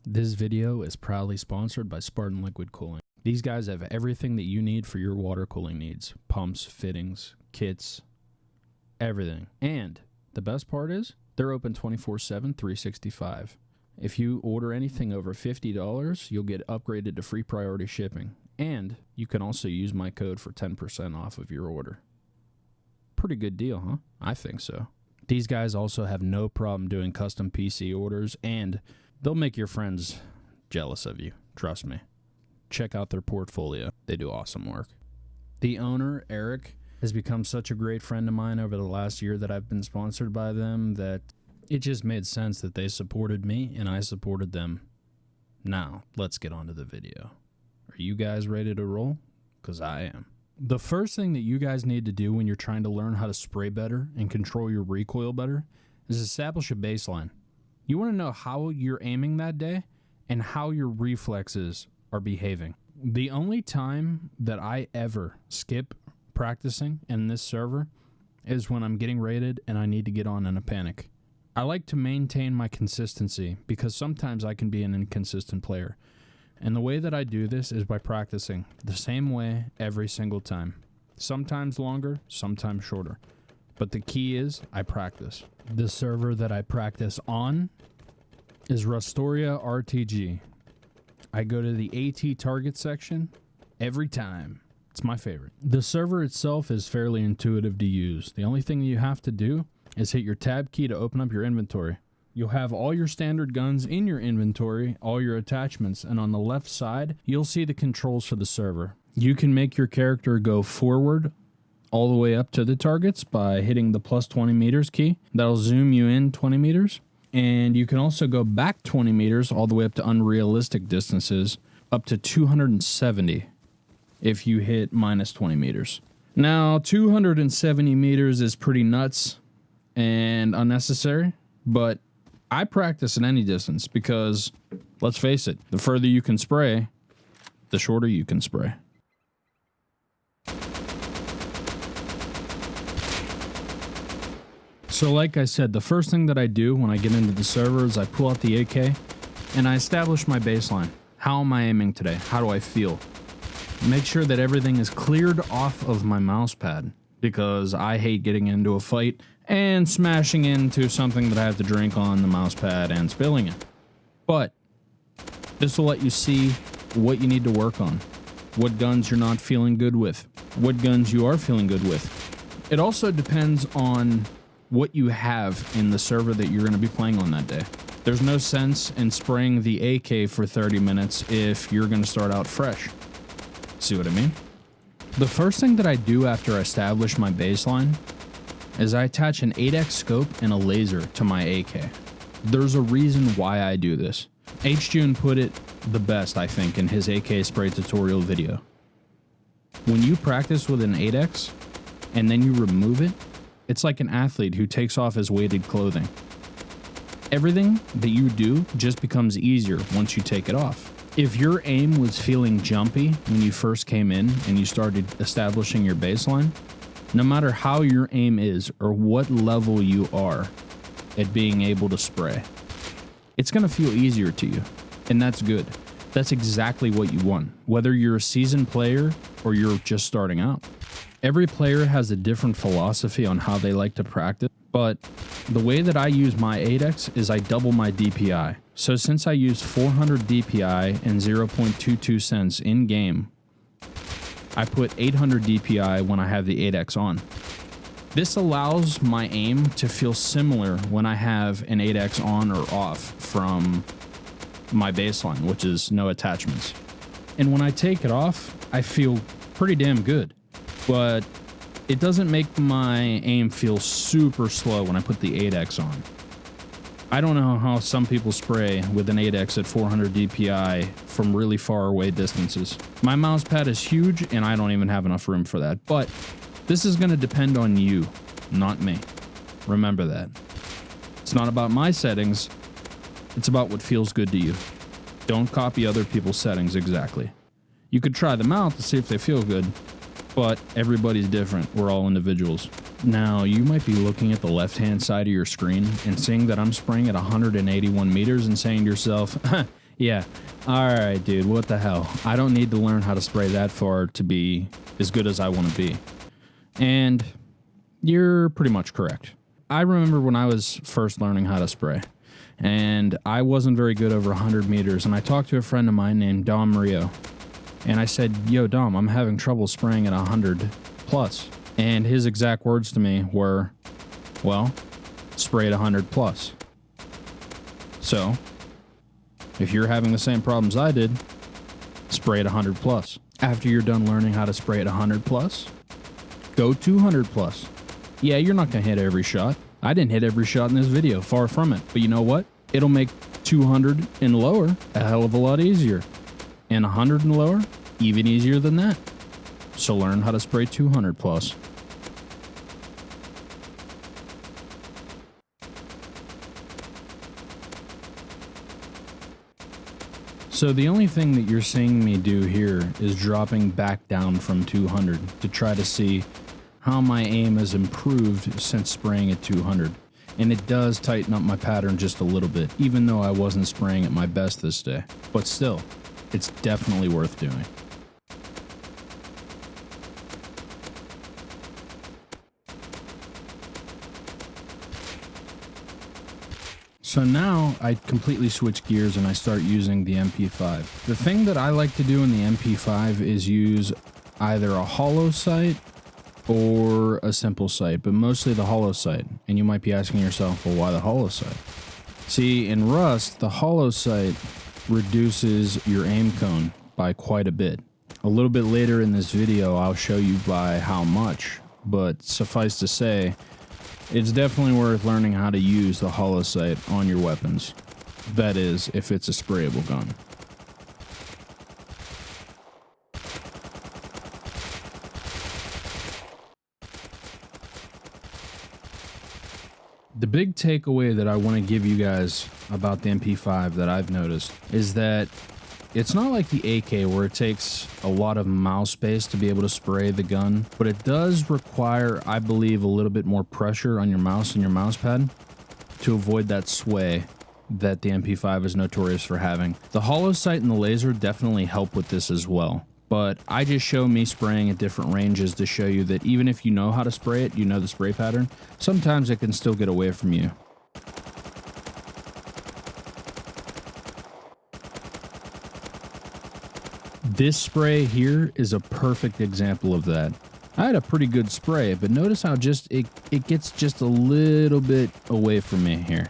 This video is proudly sponsored by Spartan Liquid Cooling. These guys have everything that you need for your water cooling needs. Pumps, fittings, kits, everything. And the best part is, they're open 24/7, 365. If you order anything over $50, you'll get upgraded to free priority shipping. And you can also use my code for 10% off of your order. Pretty good deal, huh? I think so. These guys also have no problem doing custom PC orders, and they'll make your friends jealous of you. Trust me. Check out their portfolio. They do awesome work. The owner, Eric, has become such a great friend of mine over the last year that I've been sponsored by them that it just made sense that they supported me and I supported them. Now, let's get on to the video. Are you guys ready to roll? Because I am. The first thing that you guys need to do when you're trying to learn how to spray better and control your recoil better is establish a baseline. You want to know how you're aiming that day and how your reflexes are behaving. The only time that I ever skip practicing in this server is when I'm getting raided and I need to get on in a panic. I like to maintain my consistency because sometimes I can be an inconsistent player. And the way that I do this is by practicing the same way every single time. Sometimes longer, sometimes shorter. But the key is I practice. The server that I practice on is Rustoria RTG. I go to the AT target section every time. It's my favorite. The server itself is fairly intuitive to use. The only thing you have to do is hit your tab key to open up your inventory. You'll have all your standard guns in your inventory, all your attachments, and on the left side, you'll see the controls for the server. You can make your character go forward all the way up to the targets by hitting the plus 20 meters key. That'll zoom you in 20 meters. And you can also go back 20 meters all the way up to unrealistic distances, up to 270 if you hit minus 20 meters. Now, 270 meters is pretty nuts and unnecessary, but I practice at any distance because, let's face it, the further you can spray, the shorter you can spray. So like I said, the first thing that I do when I get into the server is I pull out the AK and I establish my baseline. How am I aiming today? How do I feel? Make sure that everything is cleared off of my mouse pad because I hate getting into a fight and smashing into something that I have to drink on the mouse pad and spilling it. But this will let you see what you need to work on, what guns you're not feeling good with, what guns you are feeling good with. It also depends on what you have in the server that you're going to be playing on that day. There's no sense in spraying the AK for 30 minutes if you're going to start out fresh. See what I mean? The first thing that I do after I establish my baseline is I attach an 8x scope and a laser to my AK. There's a reason why I do this. H-June put it the best, I think, in his AK spray tutorial video. When you practice with an 8x and then you remove it, it's like an athlete who takes off his weighted clothing. Everything that you do just becomes easier once you take it off. If your aim was feeling jumpy when you first came in and you started establishing your baseline, no matter how your aim is or what level you are at being able to spray, it's going to feel easier to you, and that's good. That's exactly what you want, whether you're a seasoned player or you're just starting out. Every player has a different philosophy on how they like to practice, but the way that I use my 8x is I double my DPI. So since I use 400 DPI and 0.22 cents in game, I put 800 DPI when I have the 8x on. This allows my aim to feel similar when I have an 8x on or off from my baseline, which is no attachments. And when I take it off, I feel pretty damn good. But it doesn't make my aim feel super slow when I put the 8x on. I don't know how some people spray with an 8x at 400 DPI from really far away distances. My mouse pad is huge and I don't even have enough room for that. But this is going to depend on you, not me. Remember that. It's not about my settings. It's about what feels good to you. Don't copy other people's settings exactly. You could try them out to see if they feel good. But everybody's different. We're all individuals. Now, you might be looking at the left-hand side of your screen and seeing that I'm spraying at 181 meters and saying to yourself, Yeah. All right, dude. What the hell? I don't need to learn how to spray that far to be as good as I want to be. And you're pretty much correct. I remember when I was first learning how to spray, and I wasn't very good over 100 meters, and I talked to a friend of mine named Dom Rio, and I said, yo, Dom, I'm having trouble spraying at 100 plus. And his exact words to me were, well, spray at 100 plus. So, if you're having the same problems I did, spray at 100 plus. After you're done learning how to spray at 100 plus, go 200 plus. Yeah, you're not going to hit every shot. I didn't hit every shot in this video, far from it. But you know what? It'll make 200 and lower a hell of a lot easier. And 100 and lower, even easier than that. So learn how to spray 200 plus. So the only thing that you're seeing me do here is dropping back down from 200 to try to see how my aim has improved since spraying at 200. And it does tighten up my pattern just a little bit, even though I wasn't spraying at my best this day. But still, it's definitely worth doing. So now I completely switch gears and I start using the MP5. The thing that I like to do in the MP5 is use either a Holo Sight or a simple sight, but mostly the Holo Sight. And you might be asking yourself, well, why the Holo Sight? See, in Rust, the Holo Sight reduces your aim cone by quite a bit. A little bit later in this video, I'll show you by how much, but suffice to say, it's definitely worth learning how to use the Holo Sight on your weapons. That is, if it's a sprayable gun. The big takeaway that I want to give you guys about the MP5 that I've noticed is that it's not like the AK where it takes a lot of mouse space to be able to spray the gun, but it does require, I believe, a little bit more pressure on your mouse and your mouse pad to avoid that sway that the MP5 is notorious for having. The Holo Sight and the laser definitely help with this as well, but I just show me spraying at different ranges to show you that even if you know how to spray it, you know the spray pattern, sometimes it can still get away from you. This spray here is a perfect example of that. I had a pretty good spray, but notice how just it gets just a little bit away from me here.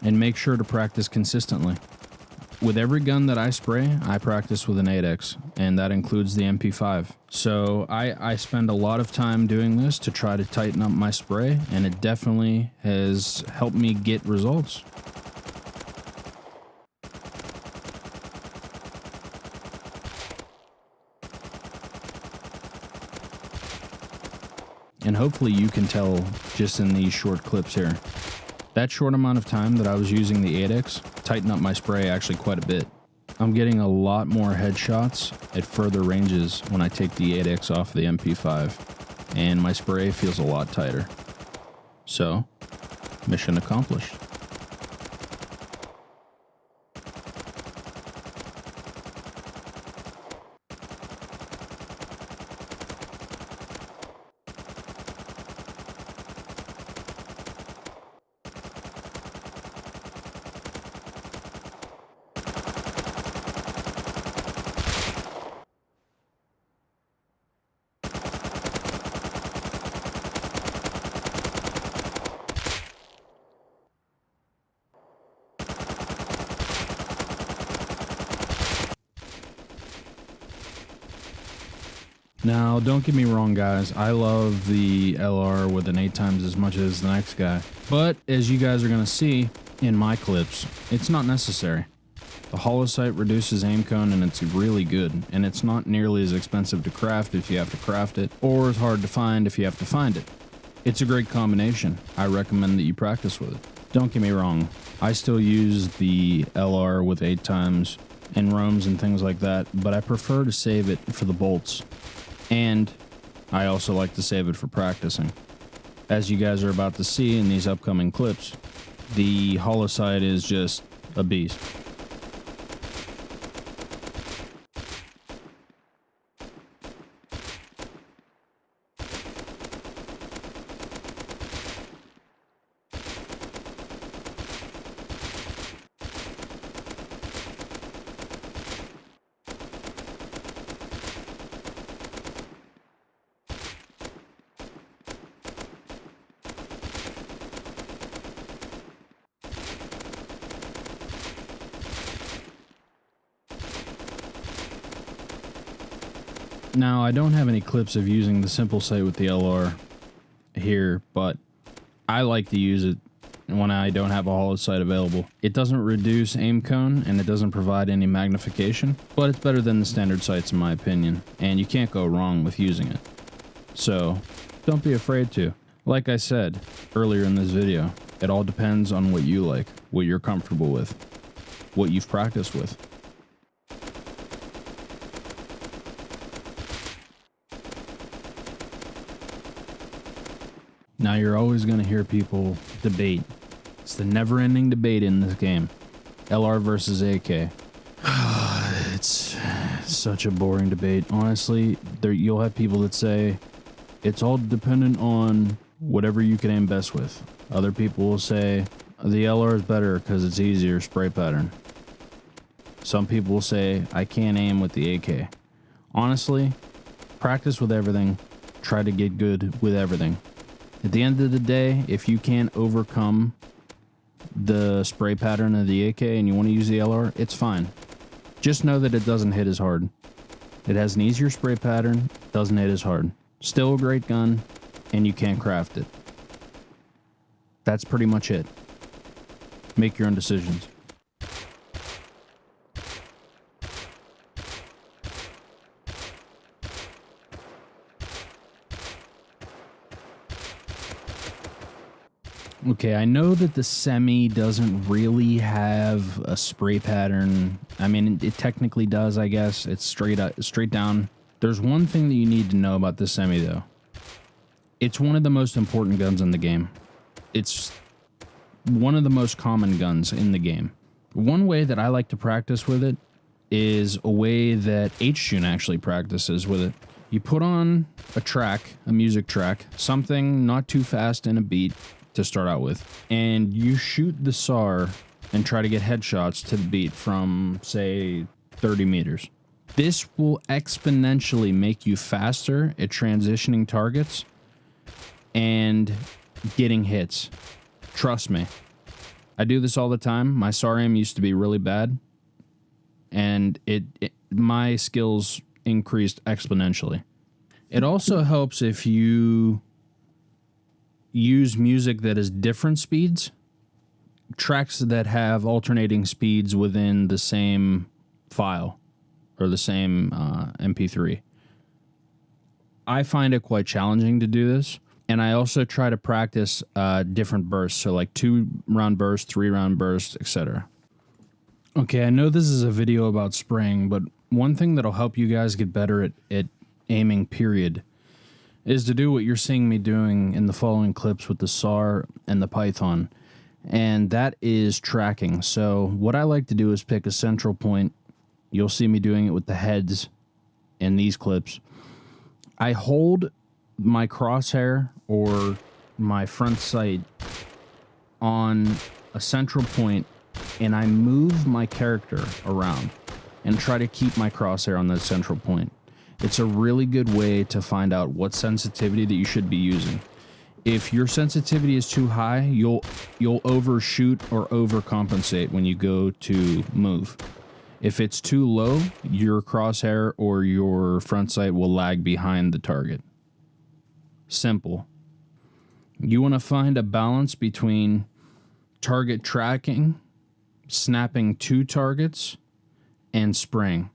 And make sure to practice consistently. With every gun that I spray, I practice with an 8X, and that includes the MP5. So I spend a lot of time doing this to try to tighten up my spray, and it definitely has helped me get results. And hopefully you can tell just in these short clips here. That short amount of time that I was using the 8X tightened up my spray actually quite a bit. I'm getting a lot more headshots at further ranges when I take the 8X off the MP5, and my spray feels a lot tighter. So, mission accomplished. Now, don't get me wrong, guys. I love the LR with an 8 times as much as the next guy. But, as you guys are going to see in my clips, it's not necessary. The Holo Sight reduces aim cone and it's really good. And it's not nearly as expensive to craft if you have to craft it, or as hard to find if you have to find it. It's a great combination. I recommend that you practice with it. Don't get me wrong, I still use the LR with 8 times and roams and things like that, but I prefer to save it for the bolts. And I also like to save it for practicing. As you guys are about to see in these upcoming clips, the Holo Sight is just a beast. Now, I don't have any clips of using the simple sight with the LR here, but I like to use it when I don't have a Holo Sight available. It doesn't reduce aim cone and it doesn't provide any magnification, but it's better than the standard sights in my opinion, and you can't go wrong with using it. So, don't be afraid to. Like I said earlier in this video, it all depends on what you like, what you're comfortable with, what you've practiced with. Now you're always going to hear people debate. It's the never-ending debate in this game. LR versus AK. It's such a boring debate. Honestly, you'll have people that say it's all dependent on whatever you can aim best with. Other people will say the LR is better because it's easier spray pattern. Some people will say I can't aim with the AK. Honestly, practice with everything. Try to get good with everything. At the end of the day, if you can't overcome the spray pattern of the AK and you want to use the LR, it's fine. Just know that it doesn't hit as hard. It has an easier spray pattern, doesn't hit as hard. Still a great gun, and you can't craft it. That's pretty much it. Make your own decisions. Okay, I know that the semi doesn't really have a spray pattern. I mean, it technically does, I guess. It's straight down. There's one thing that you need to know about the semi, though. It's one of the most important guns in the game. It's one of the most common guns in the game. One way that I like to practice with it is a way that ㅍThe actually practices with it. You put on a track, a music track, something not too fast in a beat, to start out with, and you shoot the SAR and try to get headshots to the beat from, say, 30 meters. This will exponentially make you faster at transitioning targets and getting hits. Trust me. I do this all the time. My SAR aim used to be really bad, and my skills increased exponentially. It also helps if you use music that is different speeds, tracks that have alternating speeds within the same file or the same MP3. I find it quite challenging to do this, and I also try to practice different bursts, so like 2-round bursts, 3-round bursts, etc. Okay, I know this is a video about spraying, but one thing that'll help you guys get better at aiming, period, is to do what you're seeing me doing in the following clips with the SAR and the Python, and that is tracking. So what I like to do is pick a central point. You'll see me doing it with the heads in these clips. I hold my crosshair or my front sight on a central point, and I move my character around and try to keep my crosshair on that central point. It's a really good way to find out what sensitivity that you should be using. If your sensitivity is too high, you'll overshoot or overcompensate when you go to move. If it's too low, your crosshair or your front sight will lag behind the target. Simple. You want to find a balance between target tracking, snapping 2 targets, and spraying,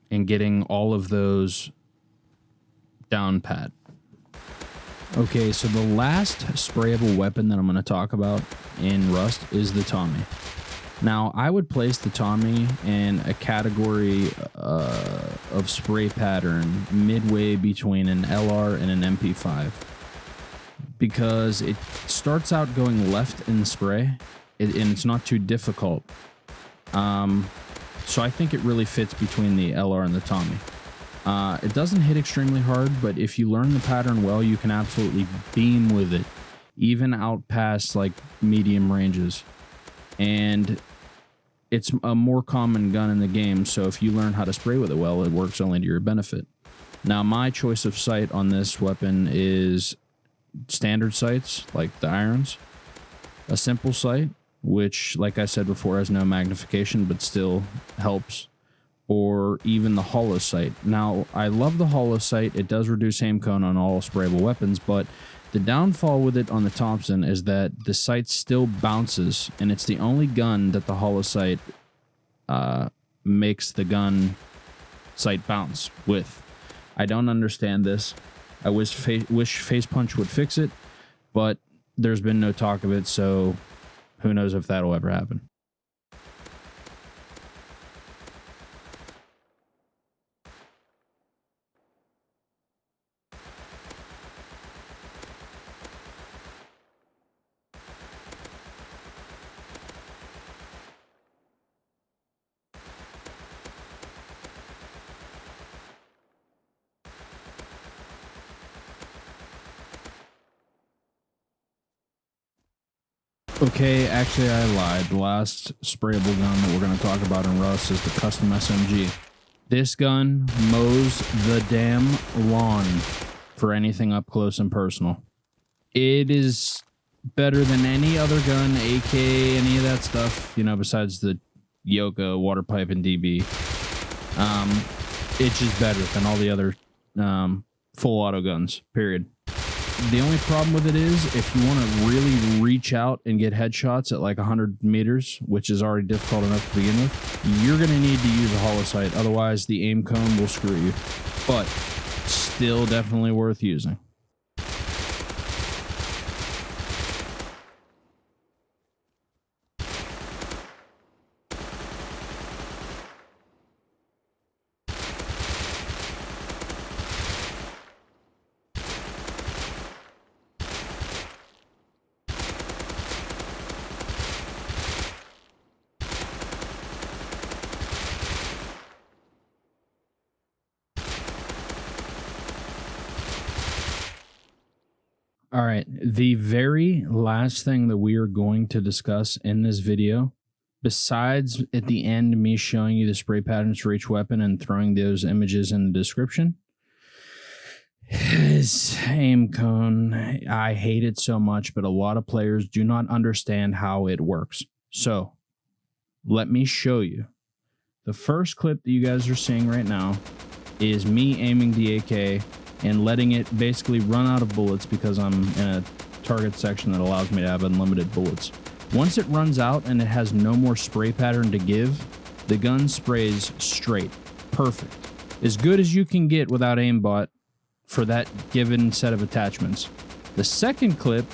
and getting all of those down pat. Okay, so the last sprayable weapon that I'm going to talk about in Rust is the Tommy. Now, I would place the Tommy in a category of spray pattern midway between an LR and an MP5, because it starts out going left in spray, and it's not too difficult. So I think it really fits between the LR and the Tommy. It doesn't hit extremely hard, but if you learn the pattern well, you can absolutely beam with it, even out past like medium ranges. And it's a more common gun in the game, so if you learn how to spray with it well, it works only to your benefit. Now, my choice of sight on this weapon is standard sights, like the irons, a simple sight, which, like I said before, has no magnification, but still helps, or even the Holo Sight. Now, I love the Holo Sight. It does reduce aim cone on all sprayable weapons, but the downfall with it on the Thompson is that the sight still bounces, and it's the only gun that the Holo Sight makes the gun sight bounce with. I don't understand this. I wish Face Punch would fix it, but there's been no talk of it, so who knows if that'll ever happen. Okay, actually I lied. The last sprayable gun that we're going to talk about in Rust is the custom SMG. This gun mows the damn lawn for anything up close and personal. It is better than any other gun, AK, any of that stuff, you know, besides the Yoka, water pipe, and DB. It's just better than all the other full auto guns, period. The only problem with it is if you want to really reach out and get headshots at like 100 meters, which is already difficult enough to begin with, you're going to need to use a Holo Sight. Otherwise, the aim cone will screw you. But still definitely worth using. All right, the very last thing that we are going to discuss in this video, besides at the end me showing you the spray patterns for each weapon and throwing those images in the description, is aim cone. I hate it so much, but a lot of players do not understand how it works. So let me show you. The first clip that you guys are seeing right now is me aiming the AK and letting it basically run out of bullets because I'm in a target section that allows me to have unlimited bullets. Once it runs out and it has no more spray pattern to give, the gun sprays straight. Perfect. As good as you can get without aimbot for that given set of attachments. The second clip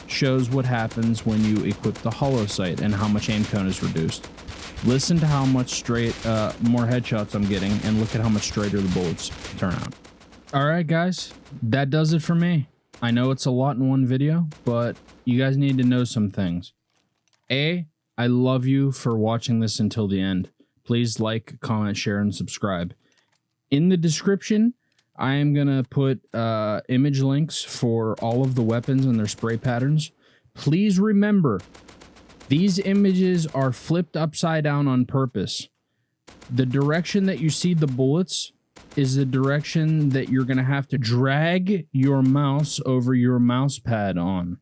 shows what happens when you equip the Holo Sight and how much aim cone is reduced. Listen to how much more headshots I'm getting, and look at how much straighter the bullets turn out. All right, guys, that does it for me. I know it's a lot in one video, but you guys need to know some things. A, I love you for watching this until the end. Please like, comment, share, and subscribe. In the description, I am going to put image links for all of the weapons and their spray patterns. Please remember, these images are flipped upside down on purpose. The direction that you see the bullets is the direction that you're going to have to drag your mouse over your mouse pad on.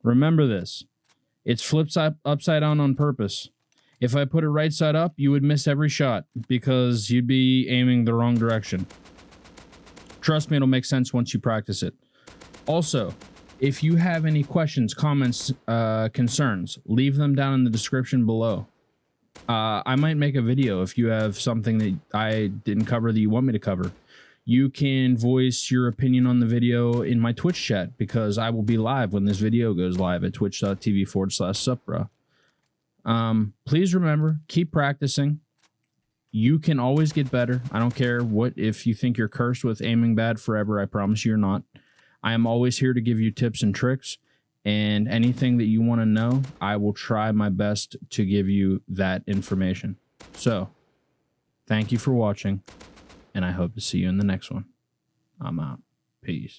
Remember this. It's flipped upside down on purpose. If I put it right side up, you would miss every shot because you'd be aiming the wrong direction. Trust me, it'll make sense once you practice it. Also, if you have any questions, comments, concerns, leave them down in the description below. I might make a video if you have something that I didn't cover that you want me to cover. You can voice your opinion on the video in my Twitch chat, because I will be live when this video goes live at twitch.tv/Supbruh. Please remember, keep practicing. You can always get better. I don't care if you think you're cursed with aiming bad forever. I promise you're not. I am always here to give you tips and tricks, and anything that you want to know, I will try my best to give you that information. So, thank you for watching, and I hope to see you in the next one. I'm out. Peace.